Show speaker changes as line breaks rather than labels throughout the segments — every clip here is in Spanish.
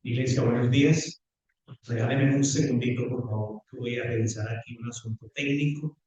Iglesia, buenos días. Regálenme un segundito, por favor, que voy a revisar aquí un asunto técnico.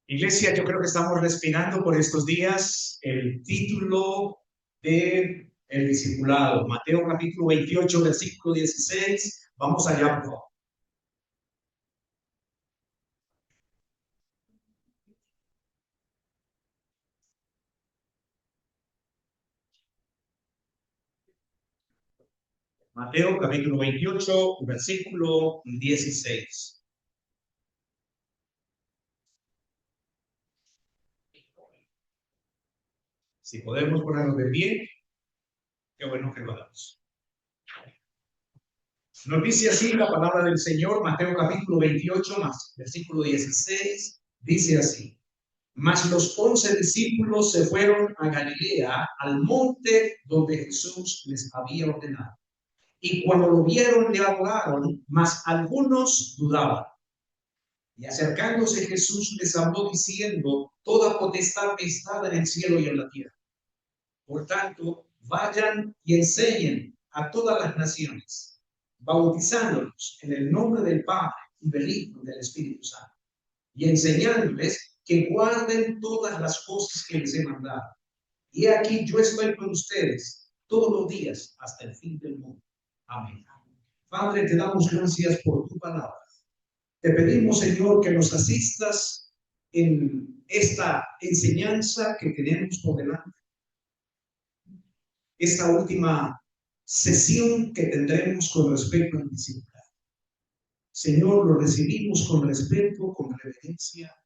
Iglesia, yo creo que estamos respirando por estos días el título de el discipulado. Mateo capítulo 28, versículo 16. Vamos allá, por favor. Mateo capítulo 28, versículo 16. Si podemos ponernos de pie, qué bueno que lo hagamos. Nos dice así la palabra del Señor, Mateo capítulo 28, más versículo 16, dice así: Mas los 11 discípulos se fueron a Galilea, al monte donde Jesús les había ordenado. Y cuando lo vieron, le adoraron, mas algunos dudaban. Y acercándose Jesús les habló diciendo: Toda potestad me está en el cielo y en la tierra. Por tanto, vayan y enseñen a todas las naciones, bautizándolos en el nombre del Padre y del Hijo y del Espíritu Santo, y enseñándoles que guarden todas las cosas que les he mandado. Y aquí yo estoy con ustedes todos los días hasta el fin del mundo. Amén. Padre, te damos gracias por tu palabra. Te pedimos, Señor, que nos asistas en esta enseñanza que tenemos por delante. Esta última sesión que tendremos con respecto al discipulado. Señor, lo recibimos con respeto, con reverencia,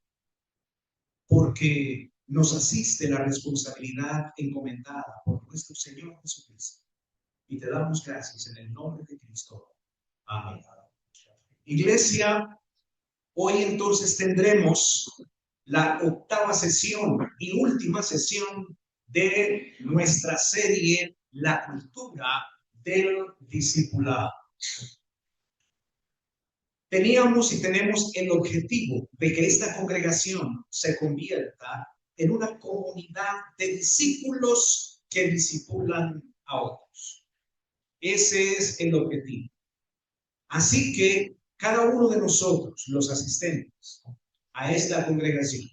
porque nos asiste la responsabilidad encomendada por nuestro Señor Jesucristo. Y te damos gracias en el nombre de Cristo. Amén. Iglesia, hoy entonces tendremos la octava sesión y última sesión de nuestra serie La cultura del discipulado. Teníamos y tenemos el objetivo de que esta congregación se convierta en una comunidad de discípulos que discipulan a otros. Ese es el objetivo. Así que cada uno de nosotros, los asistentes a esta congregación,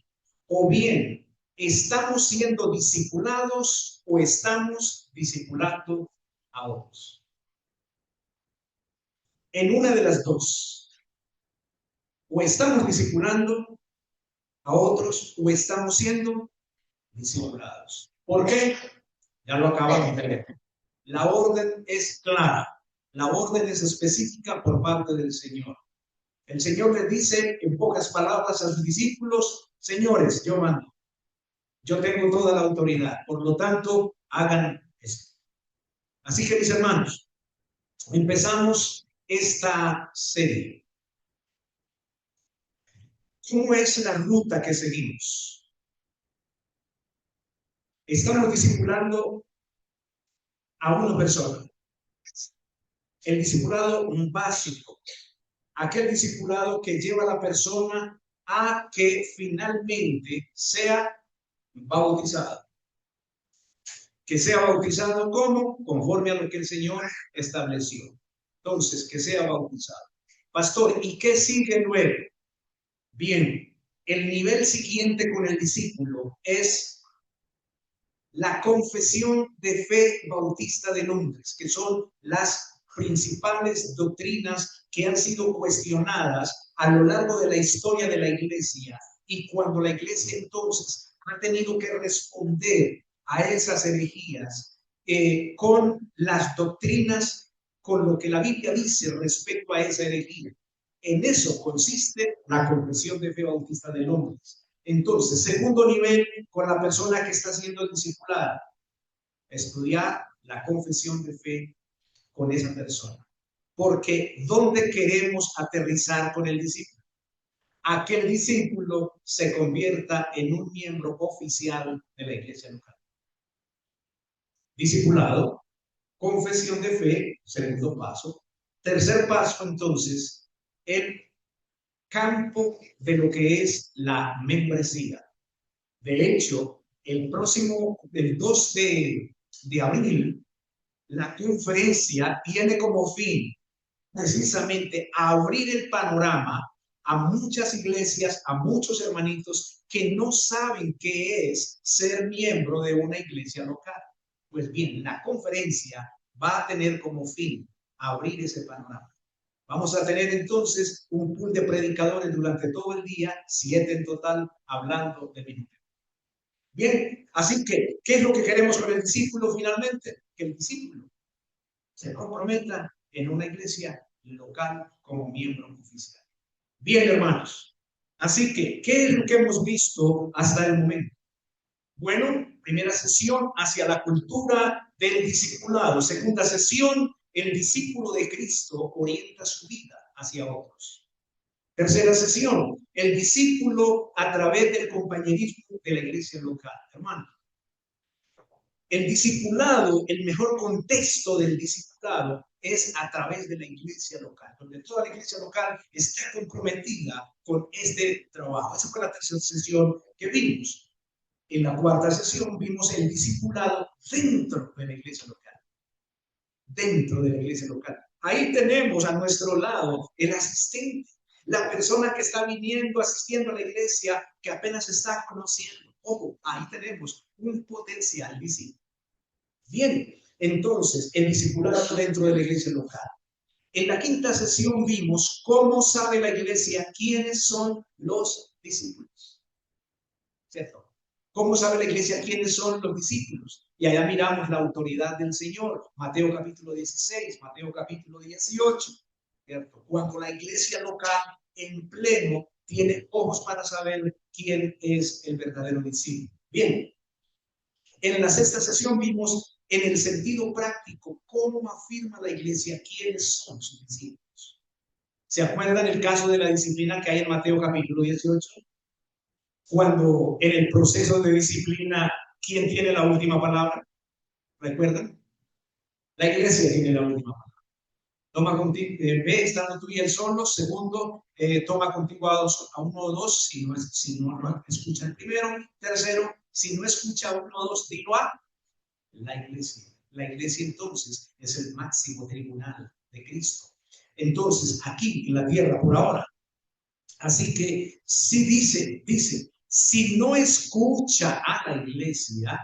o bien estamos siendo discipulados o estamos discipulando a otros. En una de las dos. O estamos discipulando a otros o estamos siendo discipulados. ¿Por qué? Ya lo acabamos de ver. La orden es clara. La orden es específica por parte del Señor. El Señor le dice en pocas palabras a sus discípulos: señores, yo mando. Yo tengo toda la autoridad. Por lo tanto, hagan esto. Así que, mis hermanos, empezamos esta serie. ¿Cómo es la ruta que seguimos? Estamos discipulando a una persona. El discipulado básico. Aquel discipulado que lleva a la persona a que finalmente sea bautizado. Que sea bautizado ¿cómo? Conforme a lo que el Señor estableció. Entonces, que sea bautizado. Pastor, ¿y qué sigue luego? Bien, el nivel siguiente con el discípulo es la confesión de fe bautista de Londres, que son las principales doctrinas que han sido cuestionadas a lo largo de la historia de la iglesia, y cuando la iglesia entonces ha tenido que responder a esas herejías con las doctrinas, con lo que la Biblia dice respecto a esa herejía. En eso consiste la confesión de fe bautista de Londres. Entonces, segundo nivel, con la persona que está siendo discipulada, estudiar la confesión de fe con esa persona. Porque ¿dónde queremos aterrizar con el discípulo? A que el discípulo se convierta en un miembro oficial de la iglesia local. Discipulado, confesión de fe, segundo paso. Tercer paso, entonces, el campo de lo que es la membresía. De hecho, el 2 de abril, la conferencia tiene como fin precisamente abrir el panorama a muchas iglesias, a muchos hermanitos que no saben qué es ser miembro de una iglesia local. Pues bien, la conferencia va a tener como fin abrir ese panorama. Vamos a tener entonces un pool de predicadores durante todo el día, 7 en total, hablando de ministerio. Bien, así que, ¿qué es lo que queremos con el discípulo finalmente? Que el discípulo se comprometa en una iglesia local como miembro oficial. Bien, hermanos. Así que, ¿qué es lo que hemos visto hasta el momento? Bueno, primera sesión hacia la cultura del discipulado. Segunda sesión, el discípulo de Cristo orienta su vida hacia otros. Tercera sesión, el discípulo a través del compañerismo de la iglesia local. Hermano, el discipulado, el mejor contexto del discipulado es a través de la iglesia local, donde toda la iglesia local está comprometida con este trabajo. Esa fue la tercera sesión que vimos. En la cuarta sesión vimos el discipulado dentro de la iglesia local. Dentro de la iglesia local. Ahí tenemos a nuestro lado el asistente, la persona que está viniendo, asistiendo a la iglesia, que apenas está conociendo. Ojo, ahí tenemos un potencial discípulo. Bien, entonces, el discipulado dentro de la iglesia local. En la quinta sesión vimos cómo sabe la iglesia quiénes son los discípulos. ¿Cierto? ¿Cómo sabe la iglesia quiénes son los discípulos? Y allá miramos la autoridad del Señor. Mateo capítulo 16, Mateo capítulo 18. ¿Cierto? Cuando la iglesia local en pleno tiene ojos para saber quién es el verdadero discípulo. Bien, en la sexta sesión vimos en el sentido práctico cómo afirma la iglesia quiénes son sus discípulos. ¿Se acuerdan el caso de la disciplina que hay en Mateo capítulo 18? Cuando en el proceso de disciplina, ¿quién tiene la última palabra? ¿Recuerdan? La iglesia tiene la última palabra. Toma contigo, ve estando tú y él solos. Segundo, toma contigo a uno o dos, si no escucha el primero. Tercero, si no escucha a uno o dos, dilo a la iglesia. La iglesia entonces es el máximo tribunal de Cristo. Entonces, aquí en la tierra por ahora. Así que sí dice, si no escucha a la iglesia,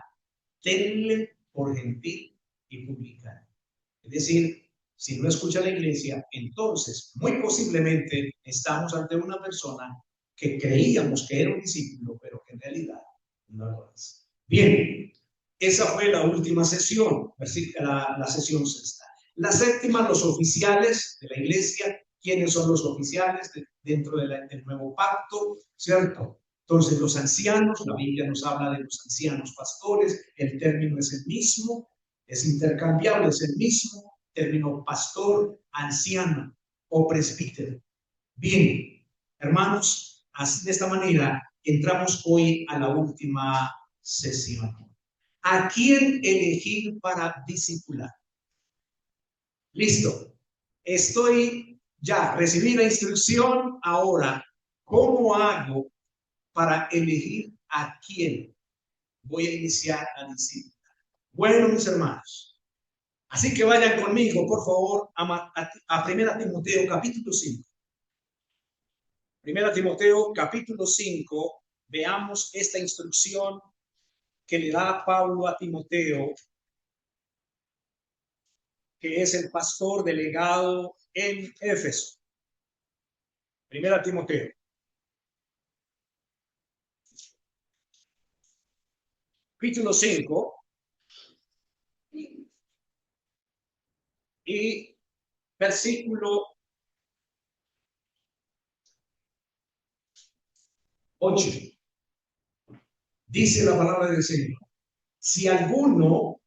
tenle por gentil y publicano. Es decir, si no escucha a la iglesia, entonces muy posiblemente estamos ante una persona que creíamos que era un discípulo, pero que en realidad no lo es. Bien, esa fue la última sesión, la sesión sexta. La séptima, los oficiales de la iglesia. ¿Quiénes son los oficiales dentro del nuevo pacto? ¿Cierto? Entonces, los ancianos, la Biblia nos habla de los ancianos pastores, el término es el mismo, es intercambiable, es el mismo término pastor, anciano o presbítero. Bien, hermanos, así de esta manera entramos hoy a la última sesión. ¿A quién elegir para discipular? Listo. Recibí la instrucción. Ahora, ¿cómo hago para elegir a quién voy a iniciar a discipular? Bueno, mis hermanos, así que vayan conmigo, por favor, a 1 Timoteo capítulo 5. 1 Timoteo capítulo 5, veamos esta instrucción que le da Pablo a Timoteo, que es el pastor delegado en Éfeso. 1 Timoteo. Capítulo 5 y versículo 8. Dice la palabra del Señor: si alguno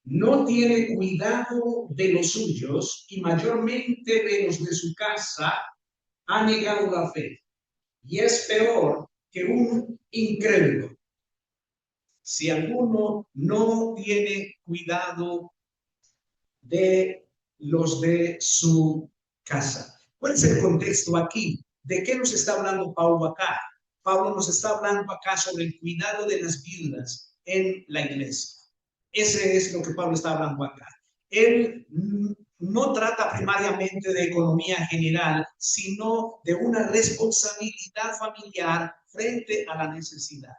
no tiene cuidado de los suyos y mayormente de los de su casa, ha negado la fe y es peor que un incrédulo. Si alguno no tiene cuidado de los de su casa. ¿Cuál es el contexto aquí? ¿De qué nos está hablando Pablo acá? Pablo nos está hablando acá sobre el cuidado de las viudas en la iglesia. Ese es lo que Pablo está hablando acá. Él no trata primariamente de economía general, sino de una responsabilidad familiar frente a la necesidad.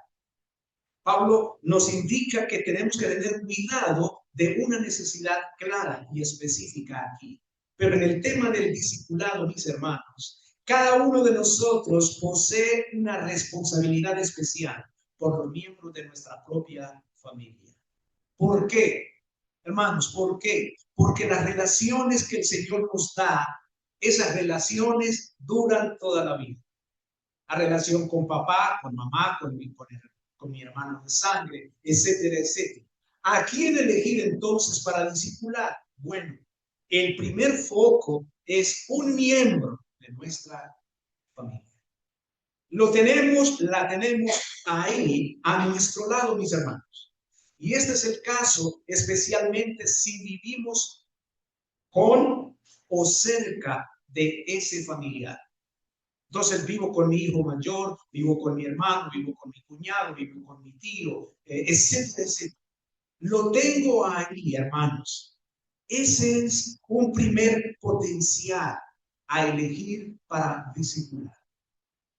Pablo nos indica que tenemos que tener cuidado de una necesidad clara y específica aquí. Pero en el tema del discipulado, mis hermanos, cada uno de nosotros posee una responsabilidad especial por los miembros de nuestra propia familia. ¿Por qué? Hermanos, ¿por qué? Porque las relaciones que el Señor nos da, esas relaciones duran toda la vida. La relación con papá, con mamá, con mi hermano de sangre, etcétera, etcétera. ¿A quién elegir entonces para discipular? Bueno, el primer foco es un miembro de nuestra familia. La tenemos ahí a nuestro lado, mis hermanos. Y este es el caso, especialmente si vivimos con o cerca de ese familiar. Entonces vivo con mi hijo mayor, vivo con mi hermano, vivo con mi cuñado, vivo con mi tío, etcétera, etcétera. Lo tengo ahí, hermanos. Ese es un primer potencial a elegir para discipular.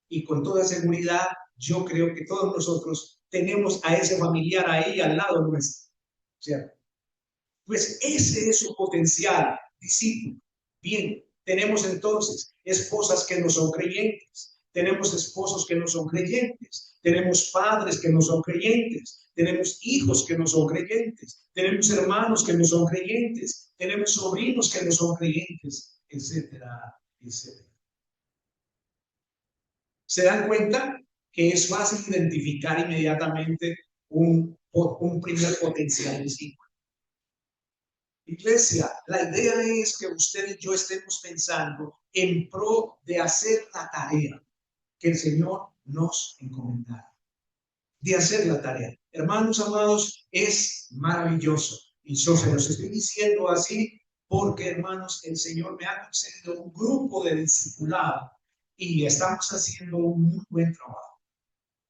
Y con toda seguridad, yo creo que todos nosotros tenemos a ese familiar ahí al lado nuestro, ¿cierto? Pues ese es su potencial discípulo. Bien, tenemos entonces esposas que no son creyentes, tenemos esposos que no son creyentes, tenemos padres que no son creyentes, tenemos hijos que no son creyentes, tenemos hermanos que no son creyentes, tenemos sobrinos que no son creyentes, etcétera, etcétera. ¿Se dan cuenta que es fácil identificar inmediatamente un primer potencial discípulo? Iglesia, la idea es que usted y yo estemos pensando en pro de hacer la tarea que el Señor nos encomendara. De hacer la tarea. Hermanos amados, es maravilloso. Y yo se los estoy diciendo así porque, hermanos, el Señor me ha concedido un grupo de discipulados y estamos haciendo un muy buen trabajo.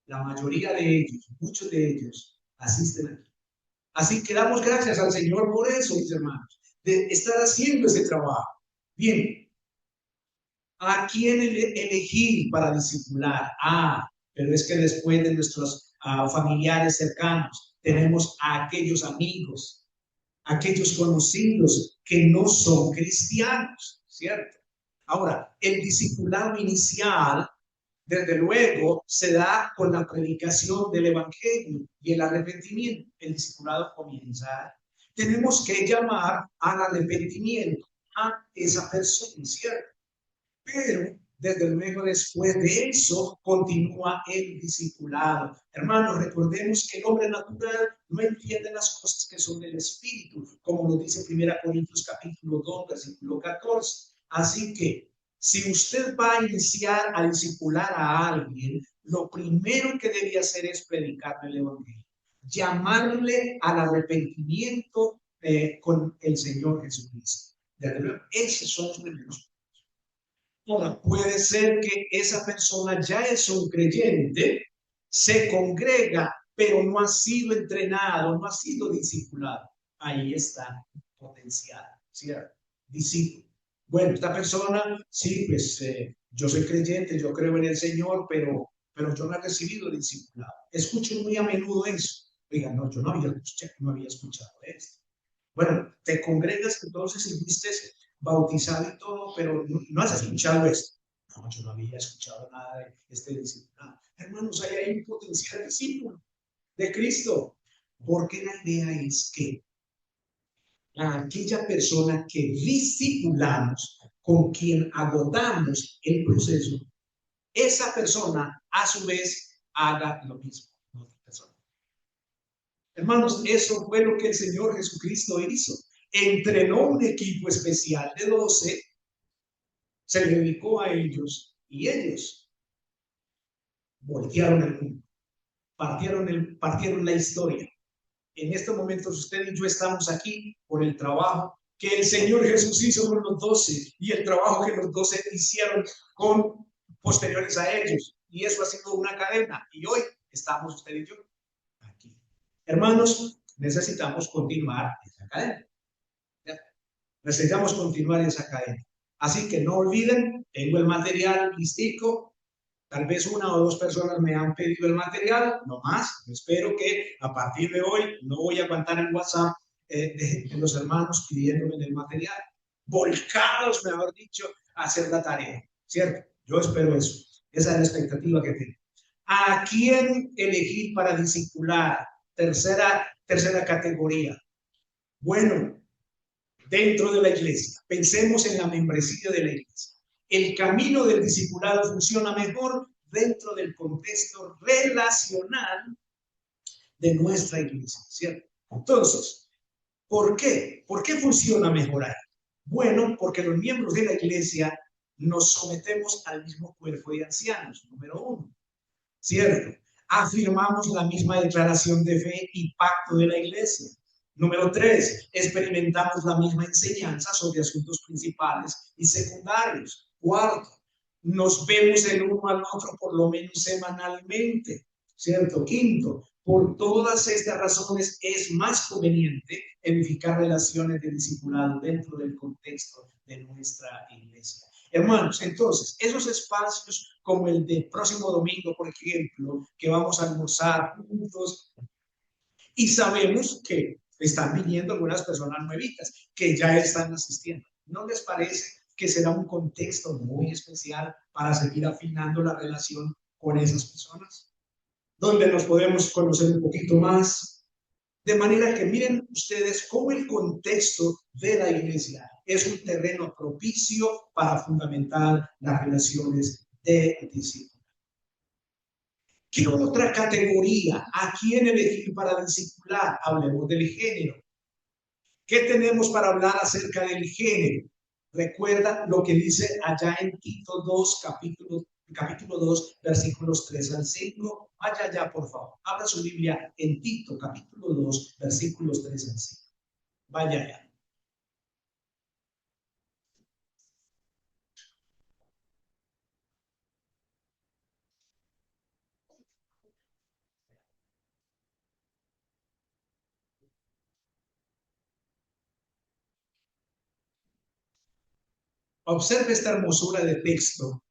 La mayoría de ellos, muchos de ellos, asisten aquí. Así que damos gracias al Señor por eso, mis hermanos, de estar haciendo ese trabajo. Bien, ¿a quién elegir para discipular? Pero es que después de nuestros familiares cercanos, tenemos a aquellos amigos, aquellos conocidos que no son cristianos, ¿cierto? Ahora, el discipulado inicial desde luego, se da con la predicación del Evangelio y el arrepentimiento. El discipulado comienza. Tenemos que llamar al arrepentimiento a esa persona, ¿cierto? Pero, desde luego, después de eso, continúa el discipulado. Hermanos, recordemos que el hombre natural no entiende las cosas que son del Espíritu, como lo dice 1 Corintios capítulo 2, versículo 14. Así que, si usted va a iniciar a discipular a alguien, lo primero que debe hacer es predicarle el Evangelio, llamarle al arrepentimiento con el Señor Jesucristo. Desde luego, esos son los primeros. Ahora, puede ser que esa persona ya es un creyente, se congrega, pero no ha sido entrenado, no ha sido discipulado. Ahí está potencial, ¿cierto? Discípulo. Bueno, esta persona, sí, pues yo soy creyente, yo creo en el Señor, pero yo no he recibido discipulado. Escucho muy a menudo eso. Oiga, no, yo no había escuchado esto. Bueno, te congregas entonces y fuiste bautizado y todo, pero no has escuchado esto. No, yo no había escuchado nada de este discipulado. Hermanos, hay un potencial discípulo de Cristo, porque la idea es que a aquella persona que discipulamos, con quien agotamos el proceso, esa persona a su vez haga lo mismo con otra persona. Hermanos, eso fue lo que el Señor Jesucristo hizo. Entrenó un equipo especial de 12, se le dedicó a ellos y ellos voltearon el mundo, partieron la historia. En estos momentos usted y yo estamos aquí por el trabajo que el Señor Jesús hizo con los 12 y el trabajo que los 12 hicieron con posteriores a ellos. Y eso ha sido una cadena. Y hoy estamos usted y yo aquí. Hermanos, necesitamos continuar esa cadena. Necesitamos continuar esa cadena. Así que no olviden, tengo el material listico. Tal vez una o dos personas me han pedido el material, no más. Espero que a partir de hoy no voy a aguantar el WhatsApp de los hermanos pidiéndome el material. Volcados, mejor dicho, a hacer la tarea, ¿cierto? Yo espero eso. Esa es la expectativa que tengo. ¿A quién elegir para discipular? Tercera categoría. Bueno, dentro de la iglesia, pensemos en la membresía de la iglesia. El camino del discipulado funciona mejor dentro del contexto relacional de nuestra iglesia, ¿cierto? Entonces, ¿por qué? ¿Por qué funciona mejor ahí? Bueno, porque los miembros de la iglesia nos sometemos al mismo cuerpo de ancianos, número uno, ¿cierto? Afirmamos la misma declaración de fe y pacto de la iglesia. Número 3, experimentamos la misma enseñanza sobre asuntos principales y secundarios. Cuarto, nos vemos el uno al otro por lo menos semanalmente, ¿cierto? Quinto, por todas estas razones es más conveniente edificar relaciones de discipulado dentro del contexto de nuestra iglesia. Hermanos, entonces, esos espacios como el de próximo domingo, por ejemplo, que vamos a almorzar juntos y sabemos que están viniendo algunas personas nuevitas que ya están asistiendo. ¿No les parece que será un contexto muy especial para seguir afinando la relación con esas personas? Donde nos podemos conocer un poquito más. De manera que miren ustedes cómo el contexto de la iglesia es un terreno propicio para fundamentar las relaciones de discípulos. ¿Qué otra categoría? ¿A quién elegir para discipular? Hablemos del género. ¿Qué tenemos para hablar acerca del género? Recuerda lo que dice allá en Tito 2, capítulo 2, versículos 3 al 5. Vaya allá, por favor. Abra su Biblia en Tito, capítulo 2, versículos 3 al 5. Vaya allá. Observe esta hermosura de texto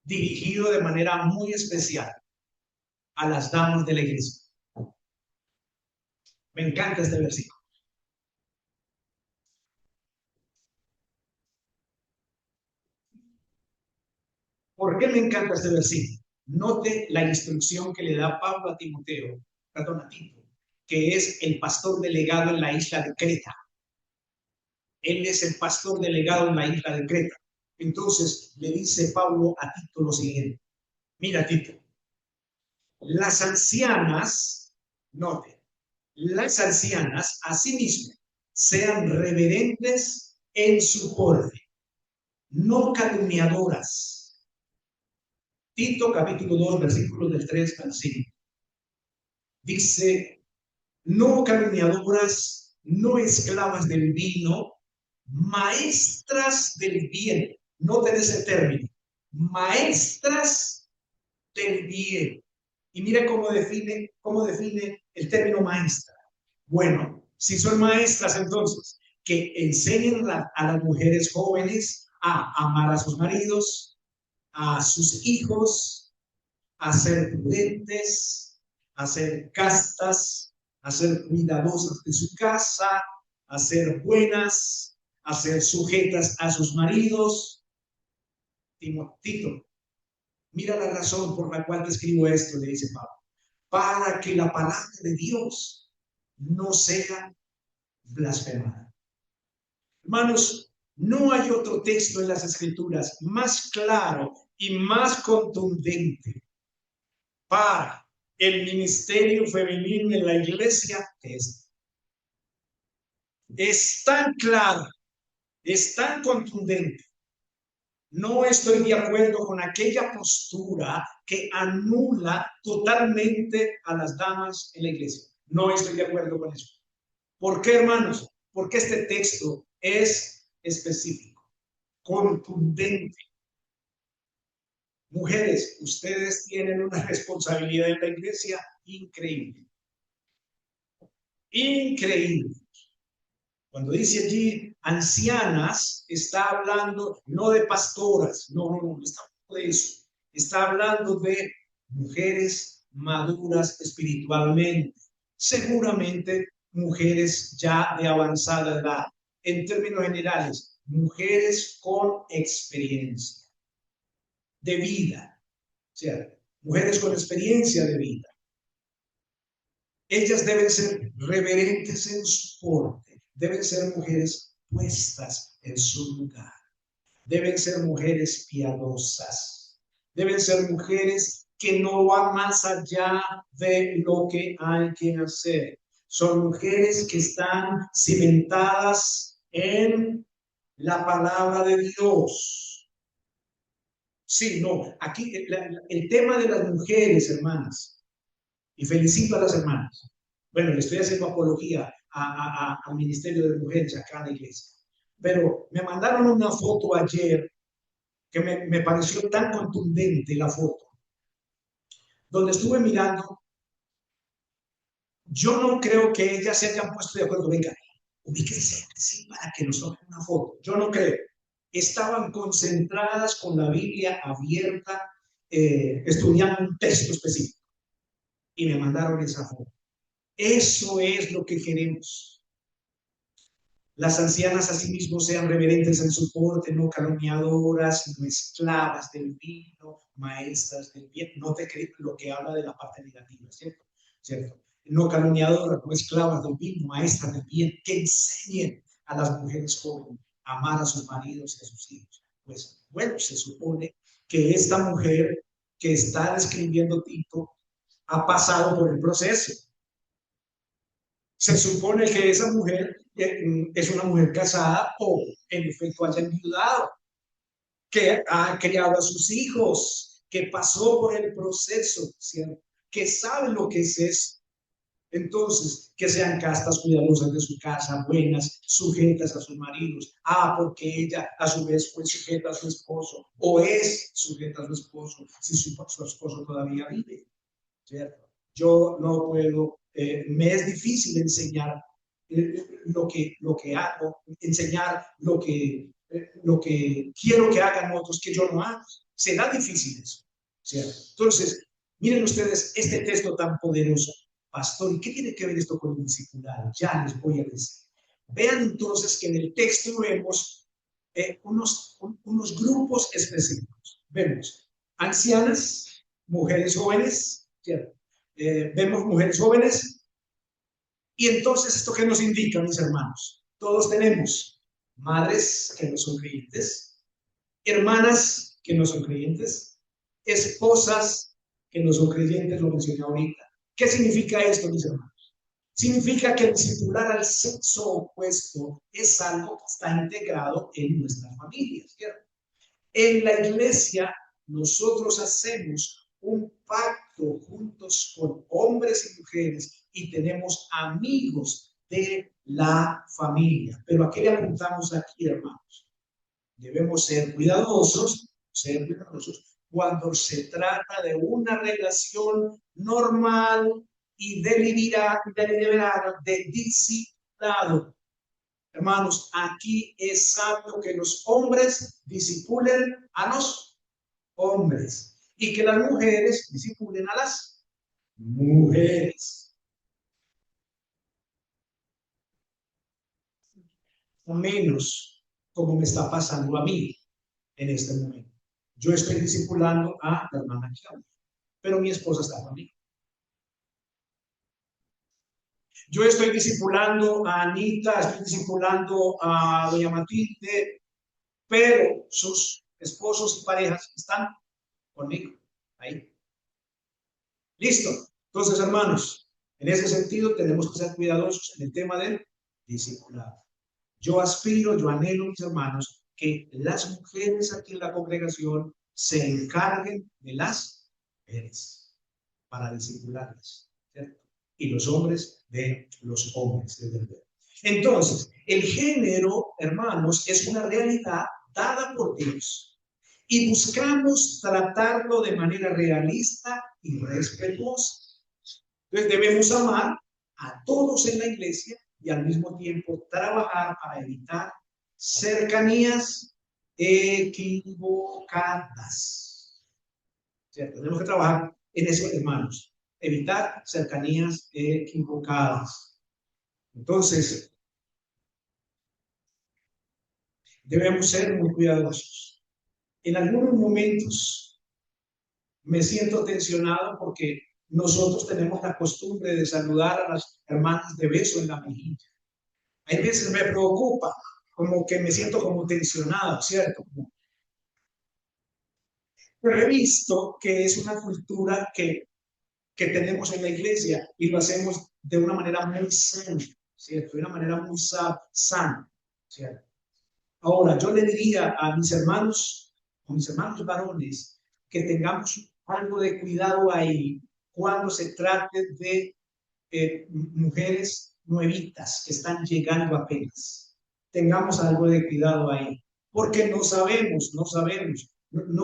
dirigido de manera muy especial a las damas de la iglesia. Me encanta este versículo. ¿Por qué me encanta este versículo? Note la instrucción que le da Pablo a Timoteo, perdón, a Tito, que es el pastor delegado en la isla de Creta. Él es el pastor delegado en la isla de Creta. Entonces le dice Pablo a Tito lo siguiente. Mira, Tito, las ancianas, note, las ancianas asimismo sean reverentes en su porte, no calumniadoras. Tito capítulo 2, versículos del 3 al 5. Dice, no calumniadoras, no esclavas del vino, maestras del bien. Noten ese término, maestras del bien. Y mira cómo define el término maestra. Bueno, si son maestras, entonces, que enseñen a las mujeres jóvenes a amar a sus maridos, a sus hijos, a ser prudentes, a ser castas, a ser cuidadosas de su casa, a ser buenas, a ser sujetas a sus maridos. Tito, mira la razón por la cual te escribo esto, le dice Pablo, para que la palabra de Dios no sea blasfemada. Hermanos, no hay otro texto en las Escrituras más claro y más contundente para el ministerio femenino en la iglesia es tan claro, es tan contundente. No estoy de acuerdo con aquella postura que anula totalmente a las damas en la iglesia. No estoy de acuerdo con eso. ¿Por qué, hermanos? Porque este texto es específico, contundente. Mujeres, ustedes tienen una responsabilidad en la iglesia increíble. Increíble. Cuando dice allí ancianas, está hablando no de pastoras, no está hablando de eso. Está hablando de mujeres maduras espiritualmente, seguramente mujeres ya de avanzada edad. En términos generales, mujeres con experiencia de vida, o sea, mujeres con experiencia de vida. Ellas deben ser reverentes en su porte, deben ser mujeres puestas en su lugar, deben ser mujeres piadosas, deben ser mujeres que no van más allá de lo que hay que hacer. Son mujeres que están cimentadas en la palabra de Dios. Sí, no, aquí el tema de las mujeres, hermanas, y felicito a las hermanas. Bueno, le estoy haciendo apología al Ministerio de Mujeres acá en la iglesia. Pero me mandaron una foto ayer que me pareció tan contundente la foto, donde estuve mirando. Yo no creo que ellas se hayan puesto de acuerdo. Venga, ubíquense sí, para que nos tomen una foto. Yo no creo. Estaban concentradas con la Biblia abierta, estudiando un texto específico. Y me mandaron esa foto. Eso es lo que queremos. Las ancianas asimismo sean reverentes en su porte, no calumniadoras, sino esclavas del vino, maestras del bien. No te crees lo que habla de la parte negativa, ¿cierto? ¿Cierto? No calumniadoras, no esclavas del vino, maestras del bien, que enseñen a las mujeres jóvenes a amar a sus maridos y a sus hijos. Pues bueno, se supone que esta mujer que está describiendo Tito ha pasado por el proceso. Se supone que esa mujer es una mujer casada o en efecto haya enviudado, que ha criado a sus hijos, que pasó por el proceso, ¿cierto? Que sabe lo que es eso. Entonces, que sean castas, cuidadosas de su casa, buenas, sujetas a sus maridos. Porque ella a su vez fue sujeta a su esposo o es sujeta a su esposo si su esposo todavía vive, ¿cierto? Yo no puedo, me es difícil enseñar lo que hago, enseñar lo que quiero que hagan otros que yo no hago. Será difícil eso, ¿cierto? Entonces, miren ustedes este texto tan poderoso. Pastor, ¿y qué tiene que ver esto con el discipulado? Ya les voy a decir. Vean entonces que en el texto vemos unos grupos específicos. Vemos ancianas, mujeres jóvenes, ¿cierto? Vemos mujeres jóvenes. Y entonces, ¿esto qué nos indica, mis hermanos? Todos tenemos madres que no son creyentes, hermanas que no son creyentes, esposas que no son creyentes, lo mencioné ahorita. ¿Qué significa esto, mis hermanos? Significa que el discipular al sexo opuesto es algo que está integrado en nuestras familias, ¿cierto? En la iglesia nosotros hacemos un pacto juntos con hombres y mujeres y tenemos amigos de la familia. Pero ¿a qué le apuntamos aquí, hermanos? Debemos ser cuidadosos cuando se trata de una relación normal y deliberada de discipulado. Hermanos, aquí es sabio que los hombres discipulen a los hombres y que las mujeres discipulen a las mujeres. O menos como me está pasando a mí en este momento. Yo estoy discipulando a la hermana Claudia, pero mi esposa está conmigo. Yo estoy discipulando a Anita, estoy discipulando a doña Matilde, pero sus esposos y parejas están conmigo. Ahí. Listo. Entonces, hermanos, en ese sentido tenemos que ser cuidadosos en el tema del discipulado. Yo aspiro, yo anhelo, mis hermanos, que las mujeres aquí en la congregación se encarguen de las mujeres para discipularlas, ¿cierto? Y los hombres de los hombres, desde luego. Entonces, el género, hermanos, es una realidad dada por Dios y buscamos tratarlo de manera realista y respetuosa. Entonces debemos amar a todos en la iglesia y al mismo tiempo trabajar para evitar cercanías equivocadas. ¿Cierto? Tenemos que trabajar en eso, hermanos. Evitar cercanías equivocadas. Entonces, debemos ser muy cuidadosos. En algunos momentos me siento tensionado porque nosotros tenemos la costumbre de saludar a las hermanas de beso en la mejilla. Hay veces me preocupa, como que me siento como tensionado, ¿cierto? Pero he visto que es una cultura que tenemos en la iglesia y lo hacemos de una manera muy sana, ¿cierto? De una manera muy sana, ¿cierto? Ahora, yo le diría a mis hermanos varones, que tengamos algo de cuidado ahí cuando se trate de mujeres nuevitas que están llegando apenas. Tengamos algo de cuidado ahí, porque no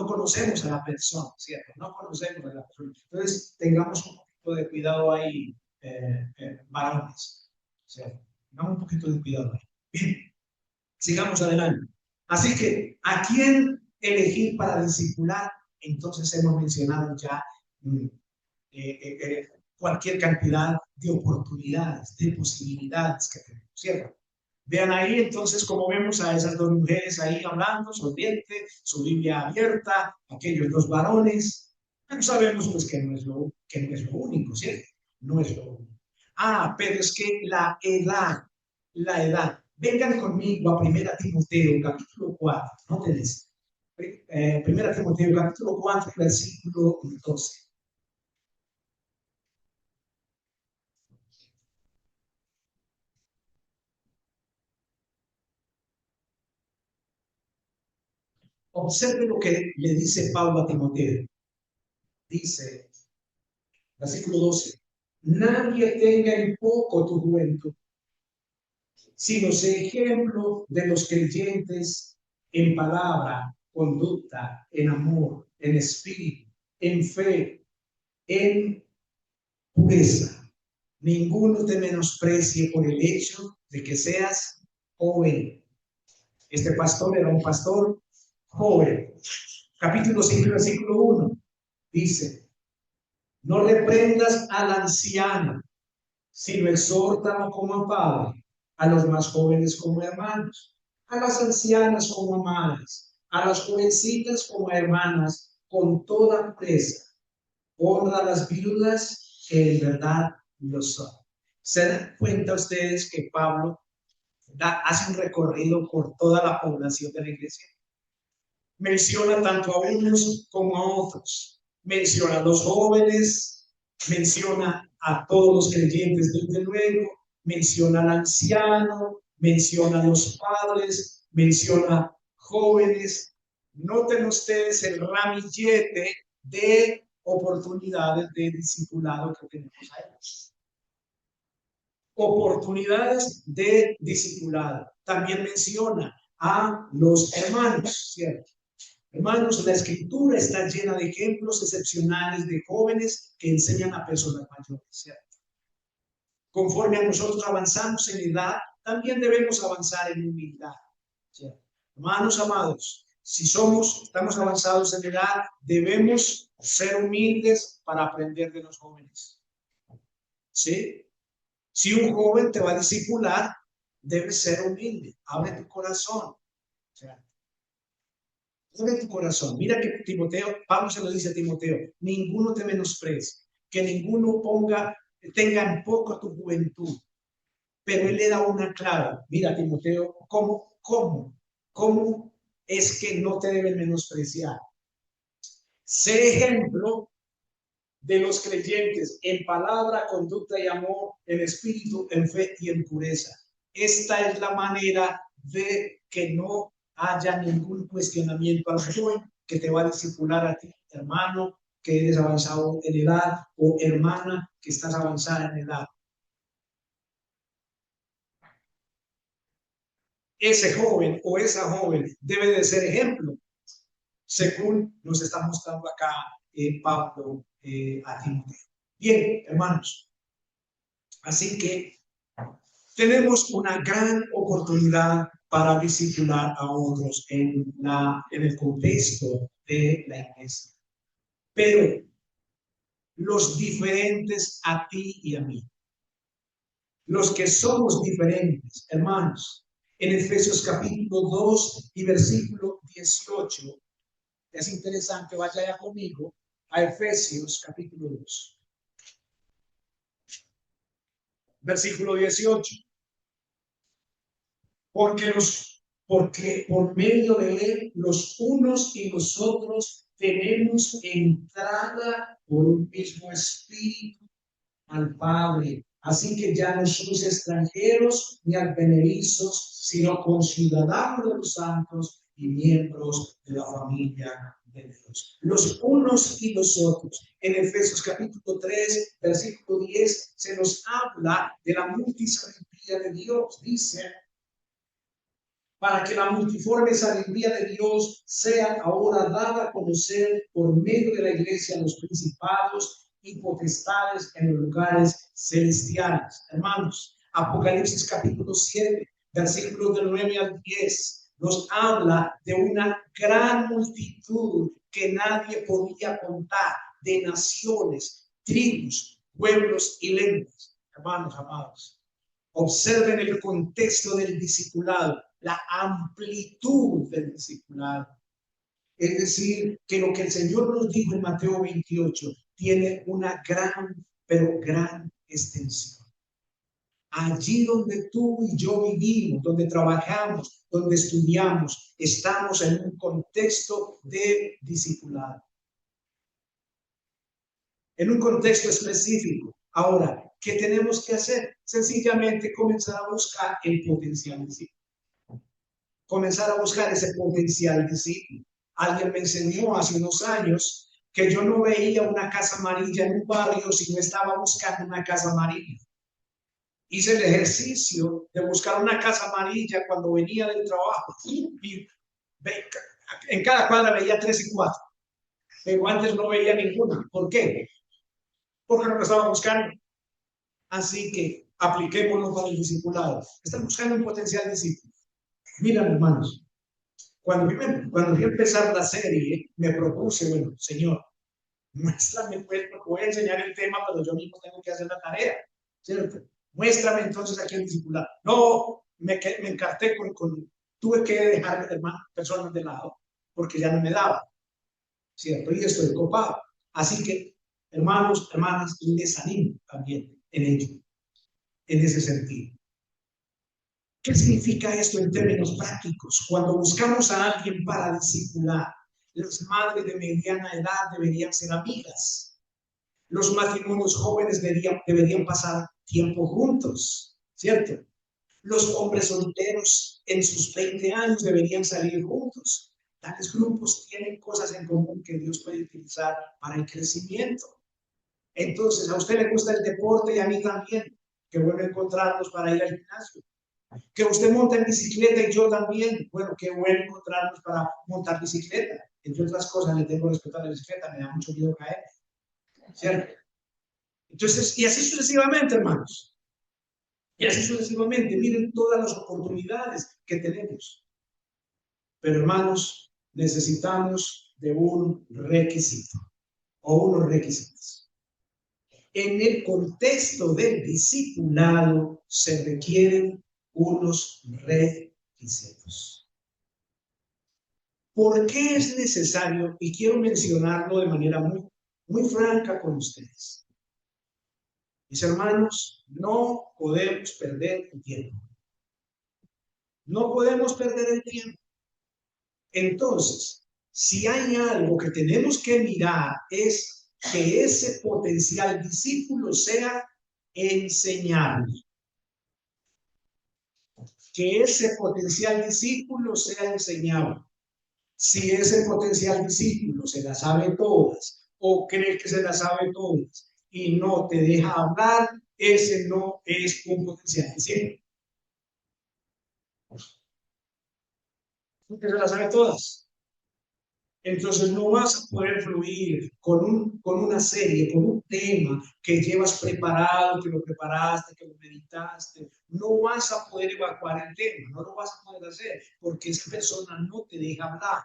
conocemos a la persona, ¿cierto? No conocemos a la persona. Entonces, tengamos un poquito de cuidado ahí, varones, ¿cierto? Tengamos un poquito de cuidado ahí. Bien, sigamos adelante. Así que, ¿a quién elegir para discipular? Entonces hemos mencionado ya cualquier cantidad de oportunidades, de posibilidades que tenemos, ¿cierto? Vean ahí entonces como vemos a esas dos mujeres ahí hablando, sonriente, su Biblia abierta, aquellos dos varones, pero sabemos pues que que no es lo único, ¿cierto? No es lo único. Ah, pero es que la edad, vengan conmigo a 1 Timoteo capítulo 4, no te des. 1 Timoteo capítulo 4, versículo 12. Observe lo que le dice Pablo a Timoteo. Dice, versículo 12, nadie tenga en poco tu juventud, sino sé ejemplo de los creyentes en palabra, conducta, en amor, en espíritu, en fe, en pureza. Ninguno te menosprecie por el hecho de que seas joven. Este pastor era un pastor joven. Capítulo 5, versículo 1. Dice, no reprendas al anciano, sino exhórtalo como a padre, a los más jóvenes como hermanos, a las ancianas como madres, a las jovencitas como hermanas, con toda pureza. Honra a las viudas que en verdad lo son. ¿Se dan cuenta ustedes que Pablo hace un recorrido por toda la población de la iglesia? Menciona tanto a unos como a otros. Menciona a los jóvenes, menciona a todos los creyentes, desde luego, menciona al anciano, menciona a los padres, menciona jóvenes. Noten ustedes el ramillete de oportunidades de discipulado que tenemos ahí. Oportunidades de discipulado. También menciona a los hermanos, ¿cierto? Hermanos, la escritura está llena de ejemplos excepcionales de jóvenes que enseñan a personas mayores, ¿cierto? Conforme a nosotros avanzamos en edad, también debemos avanzar en humildad, ¿cierto? Hermanos amados, si estamos avanzados en edad, debemos ser humildes para aprender de los jóvenes, ¿sí? Si un joven te va a discipular, debes ser humilde, abre tu corazón, ¿cierto? Abre tu corazón. Mira que Timoteo, Pablo se lo dice a Timoteo, ninguno te menosprecie, que ninguno tenga en poco tu juventud. Pero él le da una clave. Mira, Timoteo, ¿cómo es que no te deben menospreciar? Sé ejemplo de los creyentes en palabra, conducta y amor, en espíritu, en fe y en pureza. Esta es la manera de que no haya ningún cuestionamiento al joven que te va a discipular a ti, hermano, que eres avanzado en edad, o hermana, que estás avanzada en edad. Ese joven o esa joven debe de ser ejemplo, según nos está mostrando acá Pablo a Timoteo. Bien, hermanos, así que tenemos una gran oportunidad para discipular a otros en el contexto de la iglesia. Pero los diferentes a ti y a mí, los que somos diferentes, hermanos, en Efesios capítulo 2 y versículo 18, es interesante, vaya ya conmigo a Efesios capítulo 2. Versículo 18. Porque por medio de él los unos y los otros tenemos entrada por un mismo espíritu al Padre. Así que ya no somos extranjeros ni advenedizos, sino conciudadanos de los santos y miembros de la familia de Dios. Los unos y los otros. En Efesios capítulo 3, versículo 10, se nos habla de la multisabiduría de Dios. Dice: para que la multiforme sabiduría de Dios sea ahora dada a conocer por medio de la iglesia a los principados y potestades en los lugares celestiales. Hermanos, Apocalipsis capítulo 7, versículos del 9 al 10, nos habla de una gran multitud que nadie podía contar, de naciones, tribus, pueblos y lenguas. Hermanos amados, observen el contexto del discipulado, la amplitud del discipulado. Es decir, que lo que el Señor nos dijo en Mateo 28 tiene una gran, pero gran extensión. Allí donde tú y yo vivimos, donde trabajamos, donde estudiamos, estamos en un contexto de discipulado. En un contexto específico. Ahora, ¿qué tenemos que hacer? Sencillamente comenzar a buscar el potencial discípulo. Comenzar a buscar ese potencial discípulo. Alguien me enseñó hace unos años que yo no veía una casa amarilla en un barrio si no estaba buscando una casa amarilla. Hice el ejercicio de buscar una casa amarilla cuando venía del trabajo y en cada cuadra veía 3 y 4, pero antes no veía ninguna. ¿Por qué? Porque no lo estaba buscando. Así que apliquémonos para el discipulado. Están buscando un potencial discípulo. Miren, hermanos, cuando fui a empezar la serie, me propuse, bueno, Señor, muéstrame, pues, voy a enseñar el tema, pero yo mismo tengo que hacer la tarea, ¿cierto? Muéstrame entonces aquí el discipulado. No, me encarté tuve que dejar personas de lado, porque ya no me daba, ¿cierto? Y estoy copado. Así que, hermanos, hermanas, les animo también en ello, en ese sentido. ¿Qué significa esto en términos prácticos? Cuando buscamos a alguien para discipular, las madres de mediana edad deberían ser amigas. Los matrimonios jóvenes deberían pasar tiempo juntos, ¿cierto? Los hombres solteros en sus 20 años deberían salir juntos. Tales grupos tienen cosas en común que Dios puede utilizar para el crecimiento. Entonces, a usted le gusta el deporte y a mí también. Qué bueno encontrarnos para ir al gimnasio. Que usted monta en bicicleta y yo también. Bueno, qué bueno encontrarnos para montar bicicleta. Entre otras cosas, le tengo respeto a la bicicleta, me da mucho miedo caer. ¿Cierto? Entonces, y así sucesivamente, hermanos. Y así sucesivamente. Miren todas las oportunidades que tenemos. Pero, hermanos, necesitamos de un requisito o unos requisitos. En el contexto del discipulado se requieren unos requisitos. ¿Por qué es necesario? Y quiero mencionarlo de manera muy franca con ustedes. Mis hermanos, no podemos perder el tiempo. No podemos perder el tiempo. Entonces, si hay algo que tenemos que mirar es que ese potencial discípulo sea enseñable. Que ese potencial discípulo sea enseñable. Si ese potencial discípulo se las sabe todas o cree que se las sabe todas y no te deja hablar, ese no es un potencial discípulo. Porque se las sabe todas. Entonces no vas a poder fluir con una serie, con un tema que llevas preparado, que lo preparaste, que lo meditaste. No vas a poder evacuar el tema, no lo vas a poder hacer porque esa persona no te deja hablar.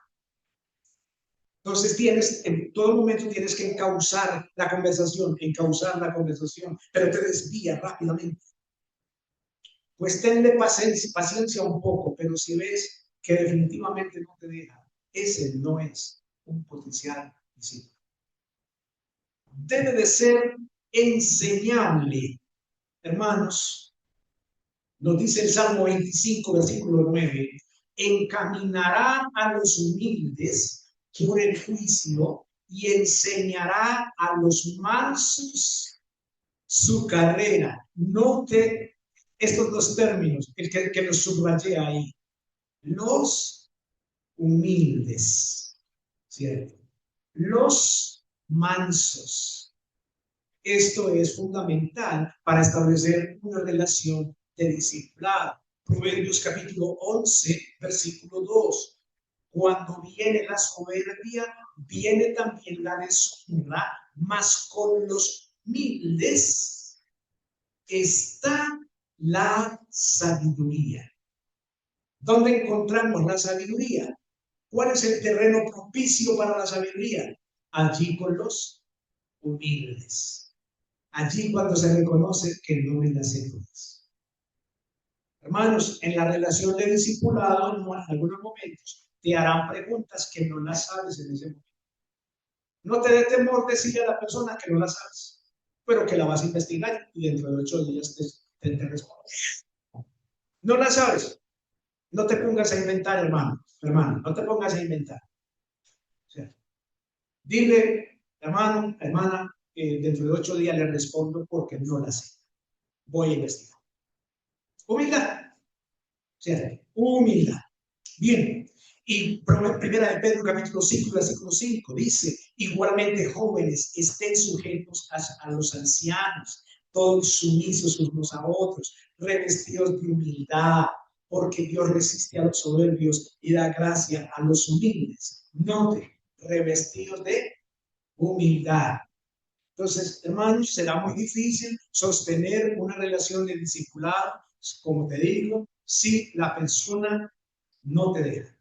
Entonces en todo momento tienes que encauzar la conversación, pero te desvía rápidamente. Pues tenle paciencia un poco, pero si ves que definitivamente no te deja, ese no es un potencial discípulo. Debe de ser enseñable, hermanos. Nos dice el Salmo 25, versículo 9, encaminará a los humildes por el juicio y enseñará a los mansos su carrera. Note estos dos términos, el que los subrayé ahí. Los humildes, ¿cierto? Los mansos. Esto es fundamental para establecer una relación de discipulado. Proverbios capítulo 11, versículo 2. Cuando viene la soberbia, viene también la deshonra, mas con los humildes está la sabiduría. ¿Dónde encontramos la sabiduría? ¿Cuál es el terreno propicio para la sabiduría? Allí con los humildes. Allí cuando se reconoce que no me las sé todas. Hermanos, en la relación de discipulado, en algunos momentos, te harán preguntas que no las sabes en ese momento. No te dé temor decirle a la persona que no la sabes, pero que la vas a investigar y dentro de 8 días te respondes. No la sabes. No te pongas a inventar, hermano, no te pongas a inventar. O sea, dile, hermano, hermana, dentro de 8 días le respondo porque no la sé. Voy a investigar. Humildad. ¿Cierto? Humildad. Bien. Y primera de Pedro, capítulo 5, versículo 5, dice, igualmente jóvenes, estén sujetos a los ancianos, todos sumisos unos a otros, revestidos de humildad, porque Dios resiste a los soberbios y da gracia a los humildes. Note, revestidos de humildad. Entonces, hermanos, será muy difícil sostener una relación de discipulado, como te digo, si la persona no te deja.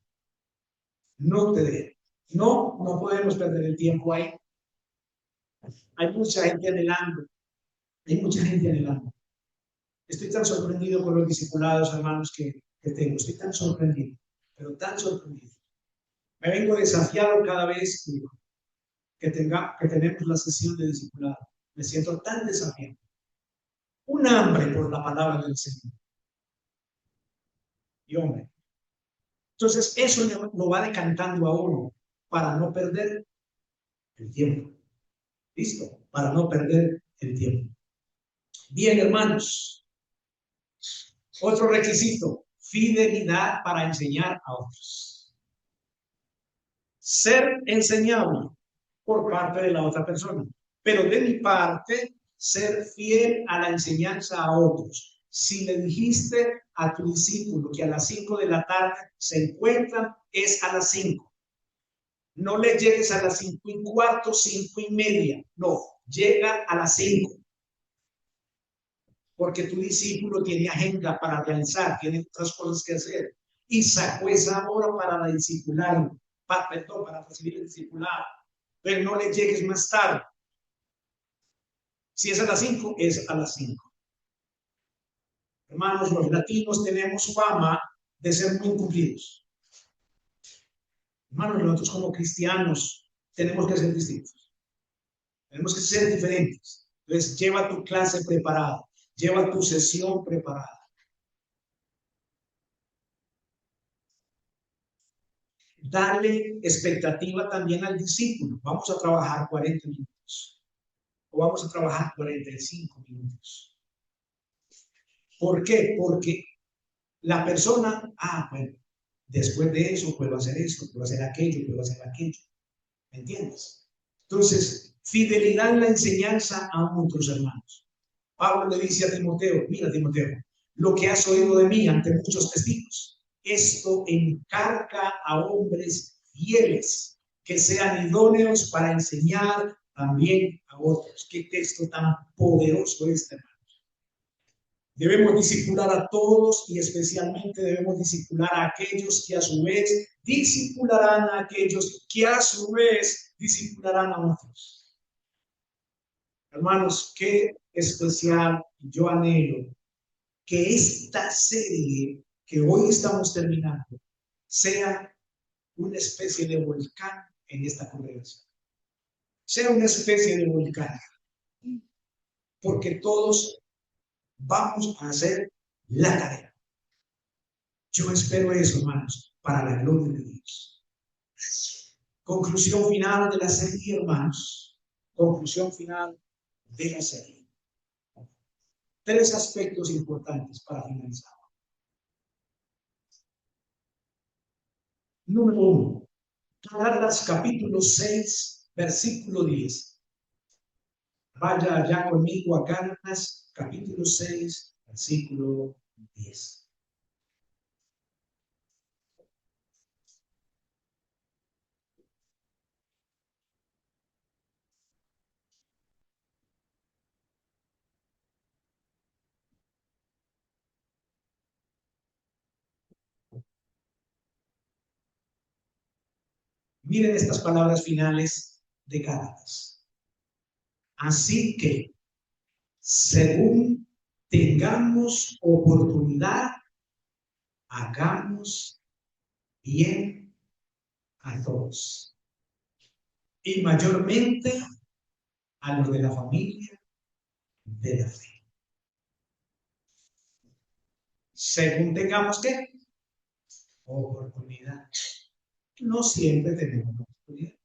No te deja. No podemos perder el tiempo ahí. Hay mucha gente anhelando. Hay mucha gente anhelando. Estoy tan sorprendido con los discipulados, hermanos, que tengo. Estoy tan sorprendido, pero tan sorprendido. Me vengo desafiado cada vez que tenemos la sesión de discipulado. Me siento tan desafiado. Un hambre por la palabra del Señor. Y hombre. Entonces, eso lo va decantando a uno para no perder el tiempo. ¿Listo? Para no perder el tiempo. Bien, hermanos. Otro requisito, fidelidad para enseñar a otros. Ser enseñable por parte de la otra persona. Pero de mi parte, ser fiel a la enseñanza a otros. Si le dijiste a tu discípulo que a las 5 de la tarde se encuentran, es a las 5. No le llegues a las 5:15, 5:30. No, llega a las 5. Porque tu discípulo tiene agenda para realizar, tiene otras cosas que hacer. Y sacó esa hora para discipular, para recibir el discipulado. Pero no le llegues más tarde. Si es a las 5, es a las 5. Hermanos, los latinos tenemos fama de ser muy cumplidos. Hermanos, nosotros como cristianos tenemos que ser distintos. Tenemos que ser diferentes. Entonces, lleva tu clase preparada. Lleva tu sesión preparada. Dale expectativa también al discípulo. Vamos a trabajar 40 minutos. minutos. O vamos a trabajar 45 minutos. ¿Por qué? Porque la persona, bueno, después de eso puedo hacer esto, puedo hacer aquello, puedo hacer aquello. ¿Me entiendes? Entonces, fidelidad en la enseñanza a otros hermanos. Pablo le dice a Timoteo, mira Timoteo, lo que has oído de mí ante muchos testigos, esto encarga a hombres fieles que sean idóneos para enseñar también a otros. Qué texto tan poderoso este, hermano. Debemos discipular a todos y especialmente debemos discipular a aquellos que a su vez discipularán a aquellos que a su vez discipularán a otros. Hermanos, qué especial. Yo anhelo que esta serie que hoy estamos terminando sea una especie de volcán en esta congregación. Sea una especie de volcán. Porque todos vamos a hacer la tarea. Yo espero eso, hermanos, para la gloria de Dios. Conclusión final de la serie, hermanos. Conclusión final de la serie. 3 aspectos importantes para finalizar. Número 1. Gálatas capítulo 6, versículo 10. Vaya allá conmigo a Gálatas capítulo 6, versículo 10. Miren estas palabras finales de Gálatas. Así que, según tengamos oportunidad, hagamos bien a todos. Y mayormente a los de la familia de la fe. Según tengamos ¿qué? Oportunidad. No siempre tenemos oportunidad.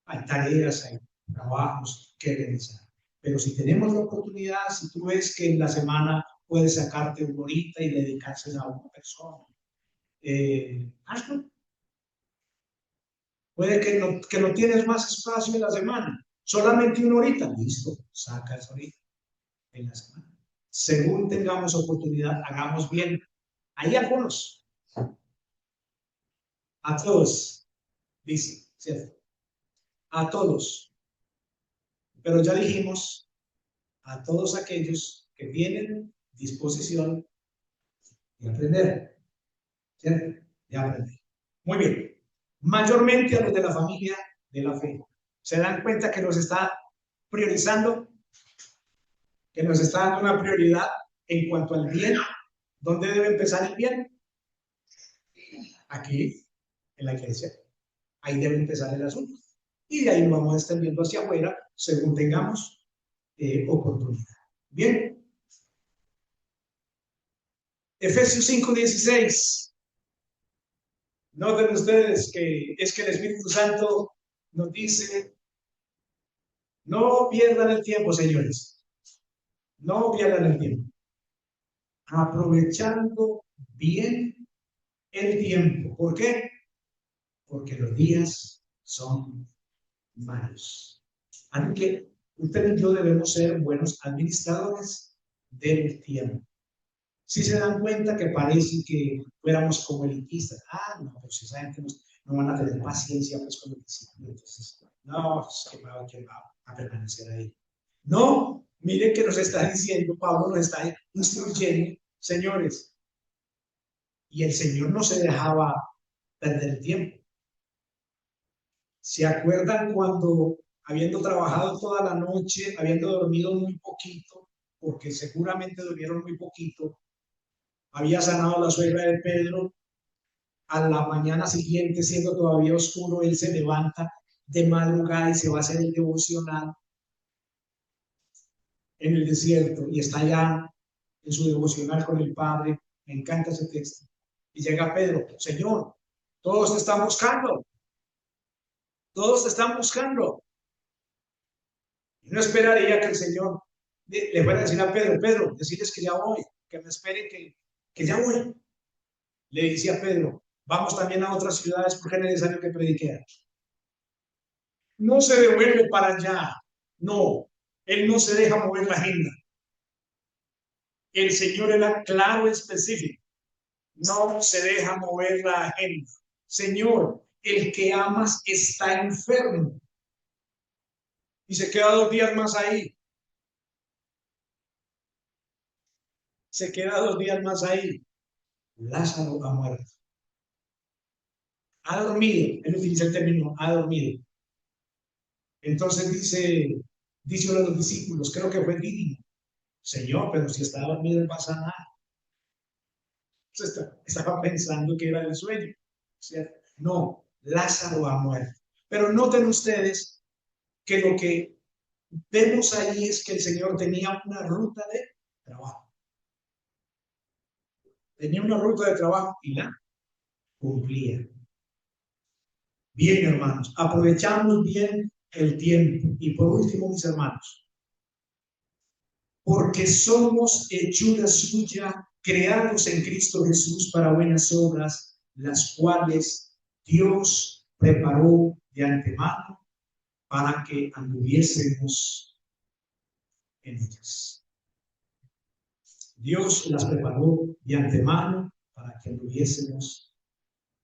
Hay tareas, hay trabajos que realizar. Pero si tenemos la oportunidad, si tú ves que en la semana puedes sacarte una horita y dedicársela a una persona, hazlo. Puede que no tienes más espacio en la semana, solamente una horita, listo, saca esa horita en la semana. Según tengamos oportunidad, hagamos bien. Hay algunos, a todos, dice, ¿cierto? A todos. Pero ya dijimos, a todos aquellos que tienen disposición de aprender, ¿cierto? De aprender. Muy bien. Mayormente a los de la familia de la fe. ¿Se dan cuenta que nos está priorizando? Que nos está dando una prioridad en cuanto al bien. ¿Dónde debe empezar el bien? Aquí, en la iglesia. Ahí debe empezar el asunto. Y de ahí nos vamos extendiendo hacia afuera según tengamos oportunidad. Bien. Efesios 5:16. Noten ustedes que es que el Espíritu Santo nos dice, no pierdan el tiempo, señores. No pierdan el tiempo. Aprovechando bien el tiempo. ¿Por qué? Porque los días son malos. Así que usted y yo debemos ser buenos administradores del tiempo. Si se dan cuenta que parece que fuéramos como elitistas, no, pero si esa gente no van a tener paciencia pues con el discípulo, entonces, no, ¿quién va a permanecer ahí? No, mire que nos está diciendo, Pablo nos está instruyendo, señores, y el Señor no se dejaba perder el tiempo. ¿Se acuerdan cuando, habiendo trabajado toda la noche, habiendo dormido muy poquito, porque seguramente durmieron muy poquito, había sanado la suegra de Pedro, a la mañana siguiente, siendo todavía oscuro, él se levanta de madrugada y se va a hacer el devocional en el desierto y está allá en su devocional con el Padre? Me encanta ese texto. Y llega Pedro, Señor, todos te están buscando, todos te están buscando. Y no esperaría que el Señor le fuera a decir a Pedro, Pedro, decirles que ya voy, que me esperen que ya voy. Le decía a Pedro, vamos también a otras ciudades porque es necesario que predique. No se devuelve para allá, no, él no se deja mover la agenda. El Señor era claro y específico, no se deja mover la agenda. Señor, el que amas está enfermo y se queda 2 días más ahí. Se queda 2 días más ahí. Lázaro ha muerto. Ha dormido. Él utiliza el término ha dormido. Entonces dice uno de los discípulos, creo que fue Dídimo, Señor, pero si está dormido no pasa nada. Estaba pensando que era el sueño, ¿cierto? No, Lázaro ha muerto. Pero noten ustedes que lo que vemos ahí es que el Señor tenía una ruta de trabajo. Tenía una ruta de trabajo y la cumplía. Bien, hermanos, aprovechamos bien el tiempo. Y por último, mis hermanos, porque somos hechura suya, creados en Cristo Jesús para buenas obras, las cuales Dios preparó de antemano para que anduviésemos en ellas. Dios las preparó de antemano para que anduviésemos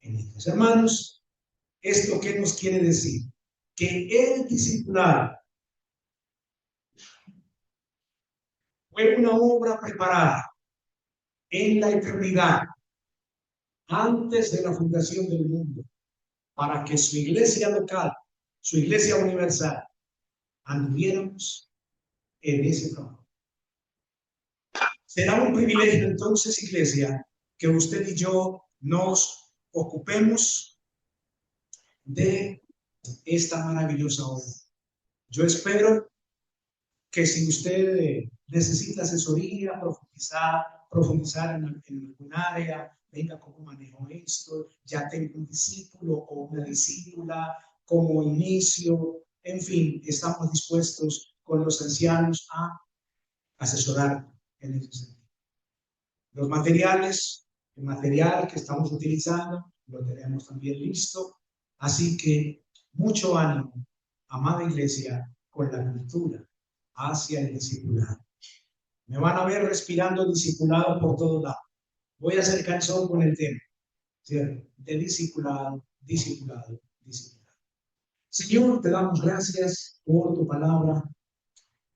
en ellas. Hermanos, ¿esto qué nos quiere decir? Que el discipulado fue una obra preparada en la eternidad, antes de la fundación del mundo, para que su iglesia local, su iglesia universal, anduviéramos en ese trabajo. Será un privilegio entonces, iglesia, que usted y yo nos ocupemos de esta maravillosa obra. Yo espero que si usted necesita asesoría, profundizar en algún área, venga, cómo manejo esto, ya tengo un discípulo o una discípula como inicio, en fin, estamos dispuestos con los ancianos a asesorar en ese sentido. Los materiales, el material que estamos utilizando, lo tenemos también listo, así que mucho ánimo, amada iglesia, con la cultura hacia el discipulado. Me van a ver respirando discipulado por todos lados. Voy a hacer canción con el tema, ¿cierto? De discipulado, discipulado, discipulado. Señor, te damos gracias por tu palabra.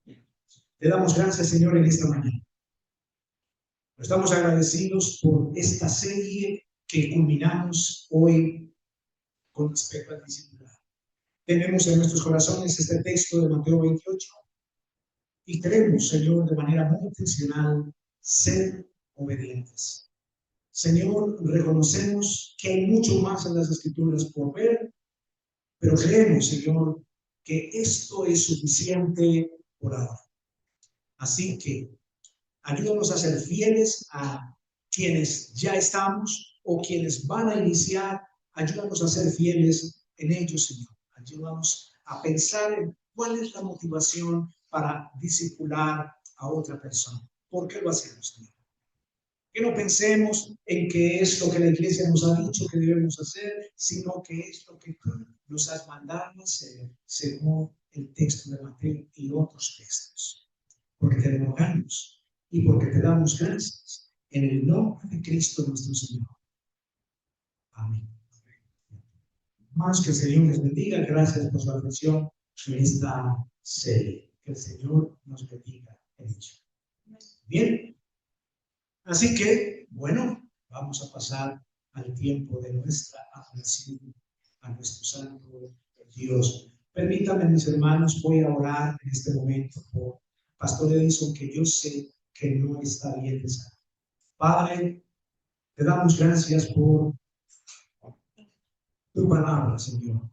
Te damos gracias, Señor, en esta mañana. Estamos agradecidos por esta serie que culminamos hoy con respecto al discipulado. Tenemos en nuestros corazones este texto de Mateo 28 y queremos, Señor, de manera muy intencional, ser obedientes. Señor, reconocemos que hay mucho más en las Escrituras por ver, pero creemos, Señor, que esto es suficiente por ahora. Así que ayúdanos a ser fieles a quienes ya estamos o quienes van a iniciar. Ayúdanos a ser fieles en ellos, Señor. Ayúdanos a pensar en cuál es la motivación para discipular a otra persona. ¿Por qué lo hacemos, Señor? Que no pensemos en que es lo que la iglesia nos ha dicho que debemos hacer, sino que es lo que tú nos has mandado hacer según el texto de Mateo y otros textos. Porque te rogamos y porque te damos gracias en el nombre de Cristo nuestro Señor. Amén. Más que el Señor les bendiga. Gracias por su atención en esta serie. Que el Señor nos bendiga en ello. Bien. Así que, bueno, vamos a pasar al tiempo de nuestra adoración a nuestro Santo Dios. Permítanme, mis hermanos, voy a orar en este momento por Pastor Edison, que yo sé que no está bien de salud. Padre, te damos gracias por tu palabra, Señor.